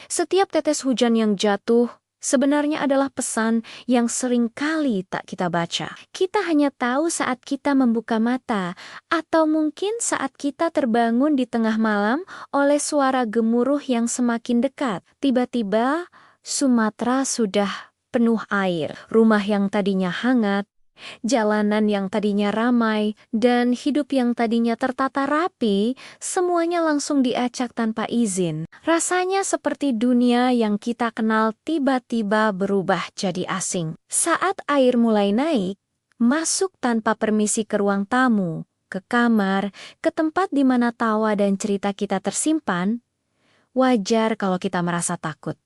Setiap tetes hujan yang jatuh sebenarnya adalah pesan yang sering kali tak kita baca. Kita hanya tahu saat kita membuka mata, atau mungkin saat kita terbangun di tengah malam oleh suara gemuruh yang semakin dekat. Tiba-tiba, Sumatera sudah penuh air. Rumah yang tadinya hangat, jalanan yang tadinya ramai, dan hidup yang tadinya tertata rapi, semuanya langsung diacak tanpa izin. Rasanya seperti dunia yang kita kenal tiba-tiba berubah jadi asing. Saat air mulai naik, masuk tanpa permisi ke ruang tamu, ke kamar, ke tempat di mana tawa dan cerita kita tersimpan, wajar kalau kita merasa takut.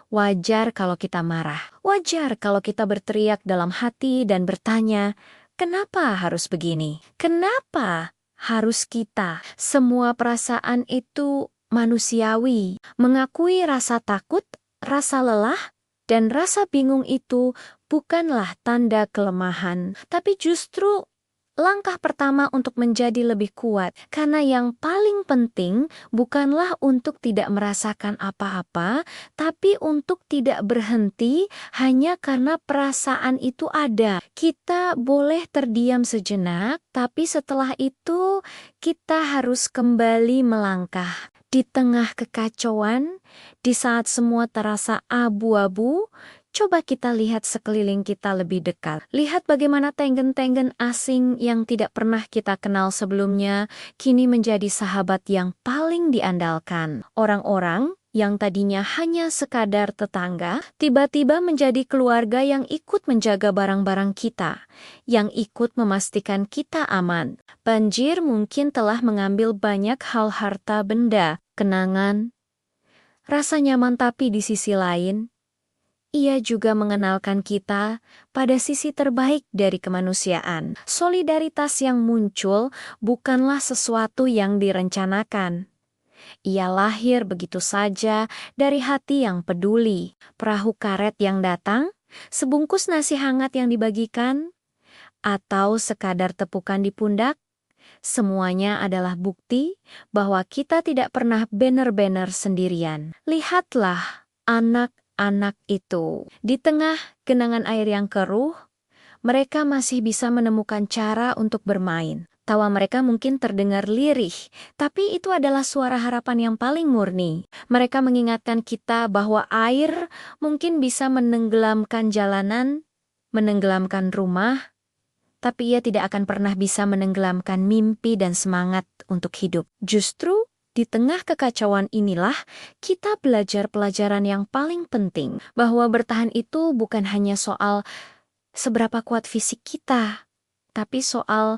Wajar kalau kita marah. Wajar kalau kita berteriak dalam hati dan bertanya, kenapa harus begini? Kenapa harus kita? Semua perasaan itu manusiawi. Mengakui rasa takut, rasa lelah, dan rasa bingung itu bukanlah tanda kelemahan, tapi justru langkah pertama untuk menjadi lebih kuat, karena yang paling penting bukanlah untuk tidak merasakan apa-apa, tapi untuk tidak berhenti hanya karena perasaan itu ada. Kita boleh terdiam sejenak, tapi setelah itu kita harus kembali melangkah. Di tengah kekacauan, di saat semua terasa abu-abu, coba kita lihat sekeliling kita lebih dekat. Lihat bagaimana tenggen-tenggen asing yang tidak pernah kita kenal sebelumnya, kini menjadi sahabat yang paling diandalkan. Orang-orang yang tadinya hanya sekadar tetangga, tiba-tiba menjadi keluarga yang ikut menjaga barang-barang kita, yang ikut memastikan kita aman. Banjir mungkin telah mengambil banyak hal harta benda, kenangan, rasa nyaman, tapi di sisi lain, ia juga mengenalkan kita pada sisi terbaik dari kemanusiaan. Solidaritas yang muncul bukanlah sesuatu yang direncanakan. Ia lahir begitu saja dari hati yang peduli. Perahu karet yang datang, sebungkus nasi hangat yang dibagikan, atau sekadar tepukan di pundak, semuanya adalah bukti bahwa kita tidak pernah benar-benar sendirian. Lihatlah anak-anak itu. Di tengah genangan air yang keruh, mereka masih bisa menemukan cara untuk bermain. Tawa mereka mungkin terdengar lirih, tapi itu adalah suara harapan yang paling murni. Mereka mengingatkan kita bahwa air mungkin bisa menenggelamkan jalanan, menenggelamkan rumah, tapi ia tidak akan pernah bisa menenggelamkan mimpi dan semangat untuk hidup. Justru di tengah kekacauan inilah kita belajar pelajaran yang paling penting, bahwa bertahan itu bukan hanya soal seberapa kuat fisik kita, tapi soal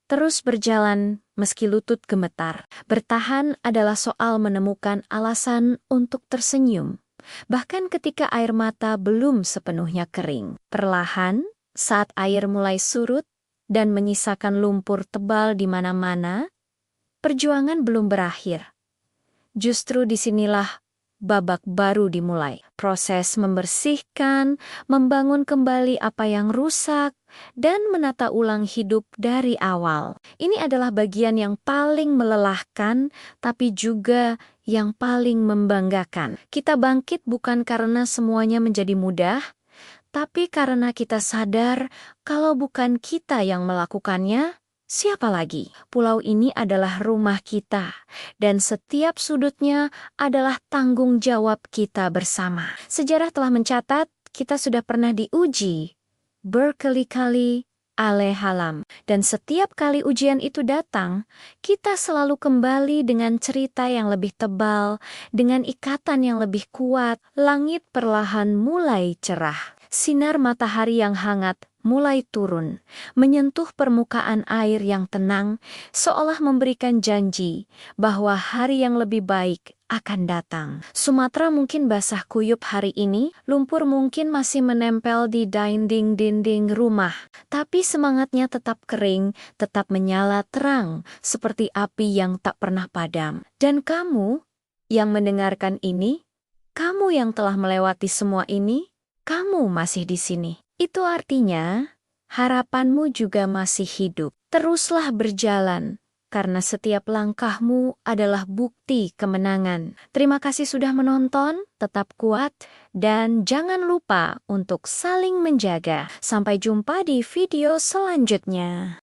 terus berjalan meski lutut gemetar. Bertahan adalah soal menemukan alasan untuk tersenyum, bahkan ketika air mata belum sepenuhnya kering. Perlahan, saat air mulai surut dan menyisakan lumpur tebal di mana-mana, perjuangan belum berakhir. Justru disinilah babak baru dimulai. Proses membersihkan, membangun kembali apa yang rusak, dan menata ulang hidup dari awal. Ini adalah bagian yang paling melelahkan, tapi juga yang paling membanggakan. Kita bangkit bukan karena semuanya menjadi mudah, tapi karena kita sadar kalau bukan kita yang melakukannya, siapa lagi? Pulau ini adalah rumah kita, dan setiap sudutnya adalah tanggung jawab kita bersama. Sejarah telah mencatat kita sudah pernah diuji berkali-kali oleh alam, dan setiap kali ujian itu datang, kita selalu kembali dengan cerita yang lebih tebal, dengan ikatan yang lebih kuat. Langit perlahan mulai cerah. Sinar matahari yang hangat mulai turun, menyentuh permukaan air yang tenang, seolah memberikan janji bahwa hari yang lebih baik akan datang. Sumatera mungkin basah kuyup hari ini, lumpur mungkin masih menempel di dinding-dinding rumah, tapi semangatnya tetap kering, tetap menyala terang, seperti api yang tak pernah padam. Dan kamu yang mendengarkan ini, kamu yang telah melewati semua ini, kamu masih di sini. Itu artinya, harapanmu juga masih hidup. Teruslah berjalan, karena setiap langkahmu adalah bukti kemenangan. Terima kasih sudah menonton, tetap kuat, dan jangan lupa untuk saling menjaga. Sampai jumpa di video selanjutnya.